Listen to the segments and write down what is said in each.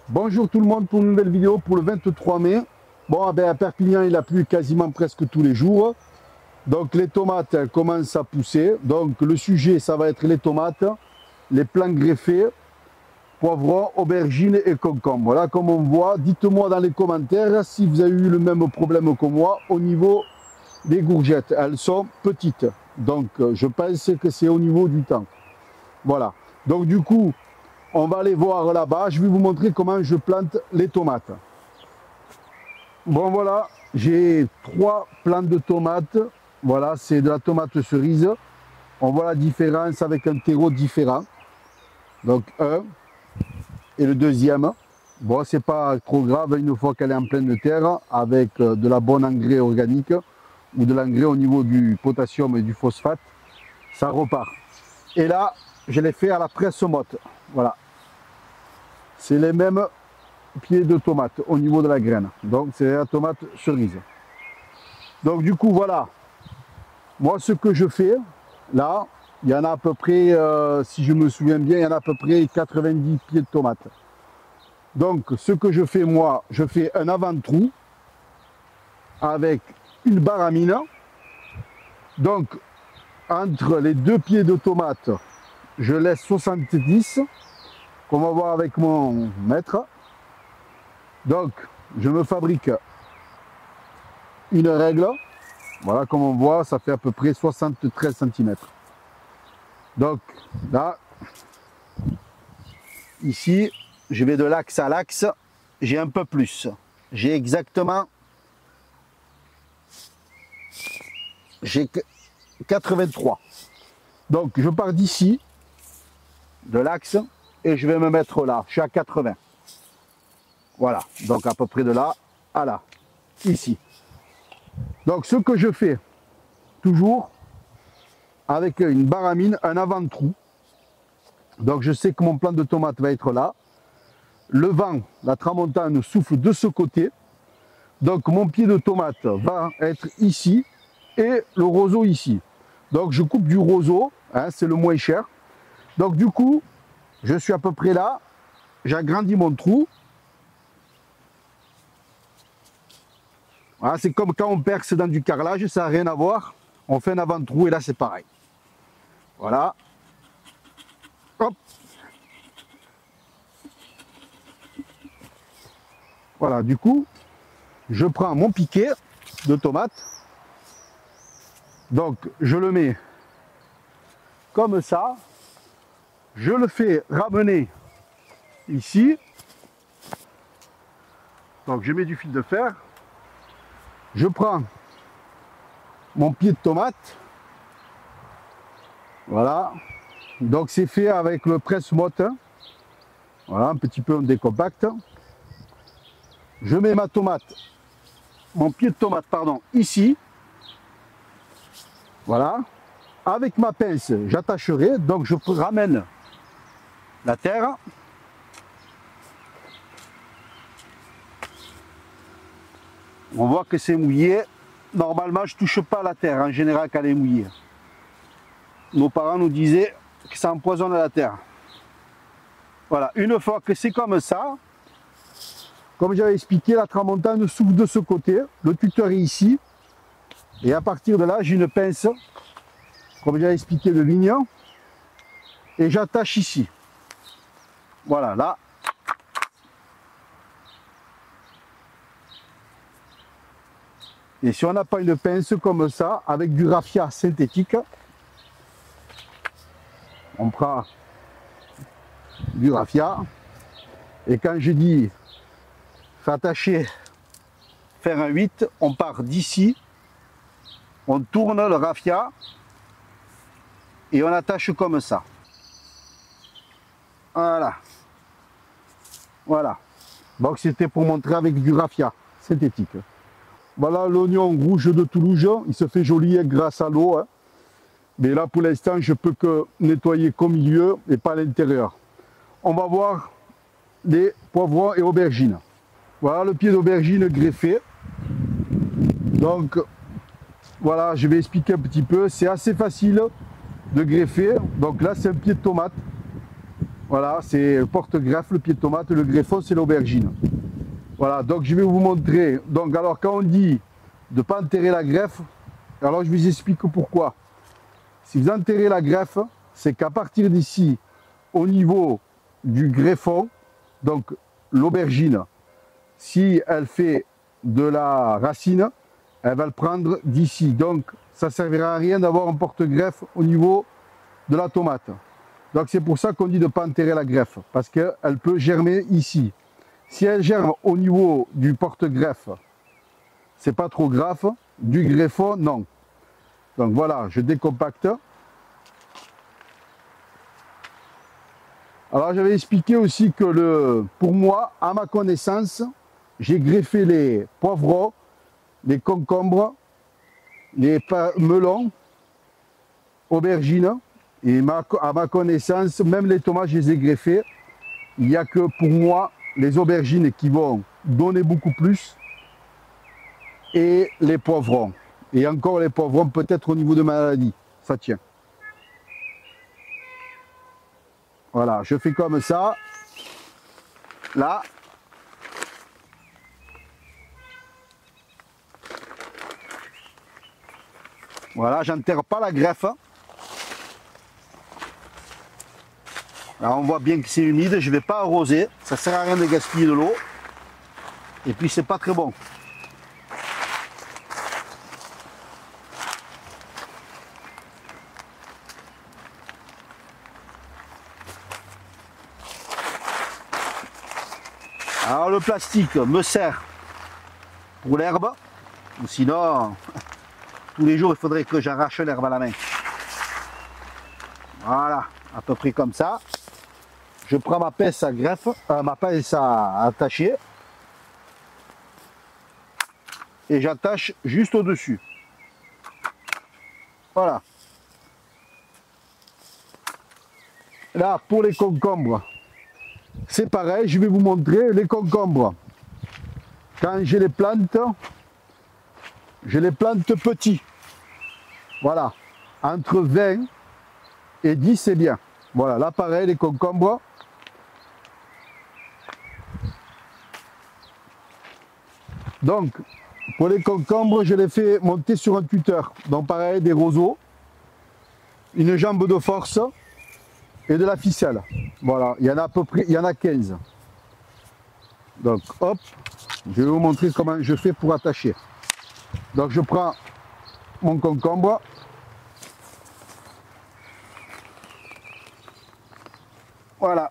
Bonjour tout le monde pour une nouvelle vidéo pour le 23 mai. Bon, à Perpignan, il a plu quasiment presque tous les jours. Donc les tomates elles commencent à pousser. Donc le sujet, ça va être les tomates, les plants greffés, poivrons, aubergines et concombres. Voilà, comme on voit, dites-moi dans les commentaires si vous avez eu le même problème que moi au niveau des courgettes. Elles sont petites. Donc je pense que c'est au niveau du temps. Voilà. Donc du coup, on va aller voir là-bas. Je vais vous montrer comment je plante les tomates. Bon voilà, j'ai 3 plants de tomates. Voilà, c'est de la tomate cerise. On voit la différence avec un terreau différent. Donc un et le deuxième. Bon, c'est pas trop grave une fois qu'elle est en pleine terre avec de la bonne engrais organique ou de l'engrais au niveau du potassium et du phosphate. Ça repart. Et là, je l'ai fait à la presse motte. Voilà. C'est les mêmes pieds de tomate au niveau de la graine. Donc c'est la tomate cerise. Donc du coup voilà. Moi ce que je fais, là, il y en a à peu près, si je me souviens bien, il y en a à peu près 90 pieds de tomates. Donc ce que je fais moi, je fais un avant-trou avec une baramine. Donc entre les 2 pieds de tomates, je laisse 70. Qu'on va voir avec mon mètre. Donc, je me fabrique une règle. Voilà, comme on voit, ça fait à peu près 73 cm. Donc, là, ici, je vais de l'axe à l'axe. J'ai un peu plus. J'ai exactement... J'ai 83. Donc, je pars d'ici, de l'axe, et je vais me mettre là. Je suis à 80. Voilà, donc à peu près de là à là, ici. Donc ce que je fais, toujours, avec une baramine, un avant-trou. Donc je sais que mon plant de tomate va être là. Le vent, la tramontane souffle de ce côté. Donc mon pied de tomate va être ici et le roseau ici. Donc je coupe du roseau, hein, c'est le moins cher. Donc du coup, je suis à peu près là. J'agrandis mon trou. Voilà, c'est comme quand on perce dans du carrelage, ça n'a rien à voir. On fait un avant-trou et là c'est pareil. Voilà. Hop. Voilà, du coup, je prends mon piquet de tomate. Donc je le mets comme ça. Je le fais ramener ici. Donc je mets du fil de fer. Je prends mon pied de tomate. Voilà. Donc c'est fait avec le presse-motte. Voilà, un petit peu on décompacte. Je mets ma tomate, mon pied de tomate, pardon, ici. Voilà. Avec ma pince, j'attacherai. Donc je ramène la terre. On voit que c'est mouillé. Normalement, je ne touche pas la terre en général quand elle est mouillée. Nos parents nous disaient que ça empoisonne la terre. Voilà, une fois que c'est comme ça, comme j'avais expliqué, la tramontane souffle de ce côté, le tuteur est ici, et à partir de là, j'ai une pince, comme j'avais expliqué, de ligne, et j'attache ici. Voilà, là. Et si on n'a pas une pince comme ça, avec du raffia synthétique, on prend du raffia, et quand je dis attacher, faire un 8, on part d'ici, on tourne le raffia et on attache comme ça. Voilà. Voilà. Donc c'était pour montrer avec du raffia synthétique. Voilà l'oignon rouge de Toulouse, il se fait joli grâce à l'eau. Hein. Mais là pour l'instant je peux que nettoyer qu'au milieu et pas à l'intérieur. On va voir les poivrons et aubergines. Voilà le pied d'aubergine greffé. Donc voilà, je vais expliquer un petit peu. C'est assez facile de greffer. Donc là c'est un pied de tomate. Voilà, c'est le porte-greffe, le pied de tomate, le greffon, c'est l'aubergine. Voilà, donc je vais vous montrer. Donc alors quand on dit de ne pas enterrer la greffe, alors je vous explique pourquoi. Si vous enterrez la greffe, c'est qu'à partir d'ici, au niveau du greffon, donc l'aubergine, si elle fait de la racine, elle va le prendre d'ici. Donc ça ne servira à rien d'avoir un porte-greffe au niveau de la tomate. Donc c'est pour ça qu'on dit de ne pas enterrer la greffe, parce qu'elle peut germer ici. Si elle germe au niveau du porte-greffe, c'est pas trop grave. Du greffon, non. Donc voilà, je décompacte. Alors j'avais expliqué aussi que pour moi, à ma connaissance, j'ai greffé les poivrons, les concombres, les melons, aubergines. Et à ma connaissance, même les tomates, je les ai greffés. Il n'y a que pour moi les aubergines qui vont donner beaucoup plus et les poivrons. Et encore les poivrons, peut-être au niveau de maladie, ça tient. Voilà, je fais comme ça. Là. Voilà, j'enterre pas la greffe. Alors on voit bien que c'est humide, je ne vais pas arroser, ça ne sert à rien de gaspiller de l'eau. Et puis c'est pas très bon. Alors le plastique me sert pour l'herbe, ou sinon tous les jours il faudrait que j'arrache l'herbe à la main. Voilà, à peu près comme ça. Je prends ma pince à greffe, ma pince à attacher et j'attache juste au-dessus. Voilà. Là, pour les concombres, c'est pareil, je vais vous montrer les concombres. Quand je les plante petits. Voilà, entre 20 et 10 c'est bien. Voilà, là pareil, les concombres. Donc, pour les concombres, je les fais monter sur un tuteur. Donc pareil, des roseaux, une jambe de force et de la ficelle. Voilà, il y en a à peu près, il y en a 15. Donc hop, je vais vous montrer comment je fais pour attacher. Donc je prends mon concombre. Voilà.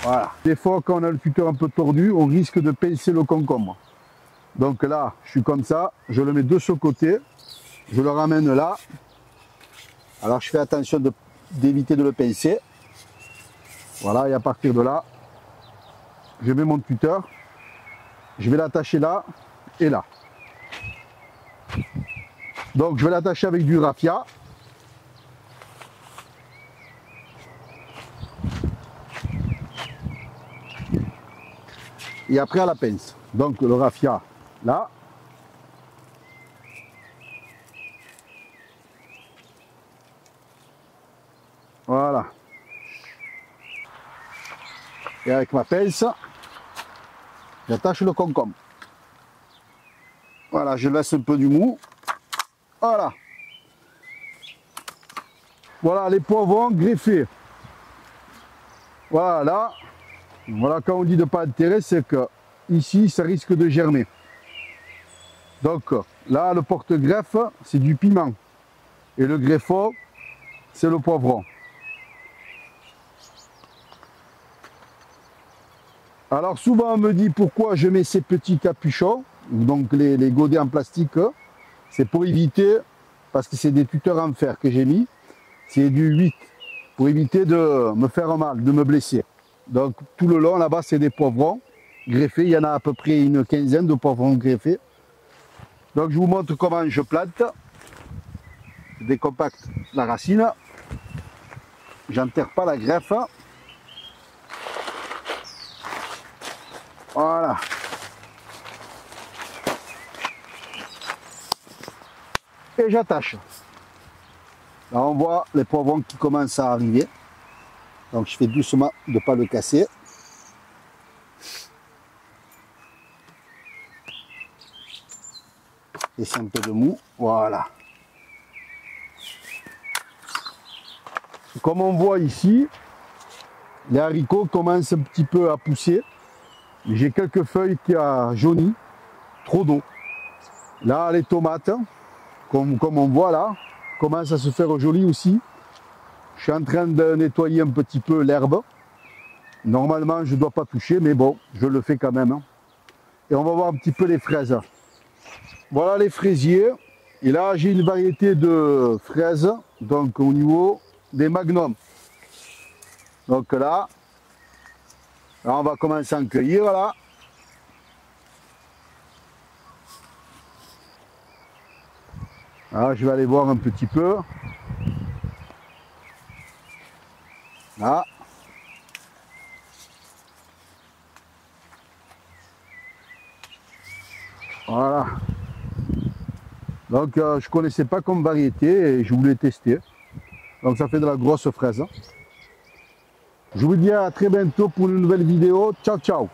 Voilà. Des fois, quand on a le tuteur un peu tordu, on risque de pincer le concombre. Donc là, je suis comme ça, je le mets de ce côté, je le ramène là. Alors je fais attention d'éviter de le pincer. Voilà, et à partir de là, je mets mon tuteur, je vais l'attacher là et là. Donc je vais l'attacher avec du raffia. Et après à la pince. Donc le raffia là. Voilà. Et avec ma pince, j'attache le concombre. Voilà, je laisse un peu du mou. Voilà. Voilà les poivrons greffés. Voilà là. Voilà, quand on dit de ne pas enterrer, c'est que ici, ça risque de germer. Donc là, le porte-greffe, c'est du piment. Et le greffon, c'est le poivron. Alors souvent, on me dit pourquoi je mets ces petits capuchons, donc les godets en plastique. C'est pour éviter, parce que c'est des tuteurs en fer que j'ai mis, c'est du 8, pour éviter de me faire mal, de me blesser. Donc tout le long là-bas c'est des poivrons greffés, il y en a à peu près une quinzaine de poivrons greffés. Donc je vous montre comment je plante. Je décompacte la racine, j'enterre pas la greffe. Voilà. Et j'attache. Là on voit les poivrons qui commencent à arriver. Donc je fais doucement de ne pas le casser. Laissez un peu de mou. Voilà. Comme on voit ici, les haricots commencent un petit peu à pousser. J'ai quelques feuilles qui ont jauni, trop d'eau. Là, les tomates, comme on voit là, commencent à se faire jolies aussi. Je suis en train de nettoyer un petit peu l'herbe. Normalement, je ne dois pas toucher, mais bon, je le fais quand même. Et on va voir un petit peu les fraises. Voilà les fraisiers. Et là, j'ai une variété de fraises, donc au niveau des magnums. Donc là, on va commencer à en cueillir là. Alors, je vais aller voir un petit peu. Là. Voilà. Donc je ne connaissais pas comme variété et je voulais tester. Donc ça fait de la grosse fraise. Je vous dis à très bientôt pour une nouvelle vidéo. Ciao ciao.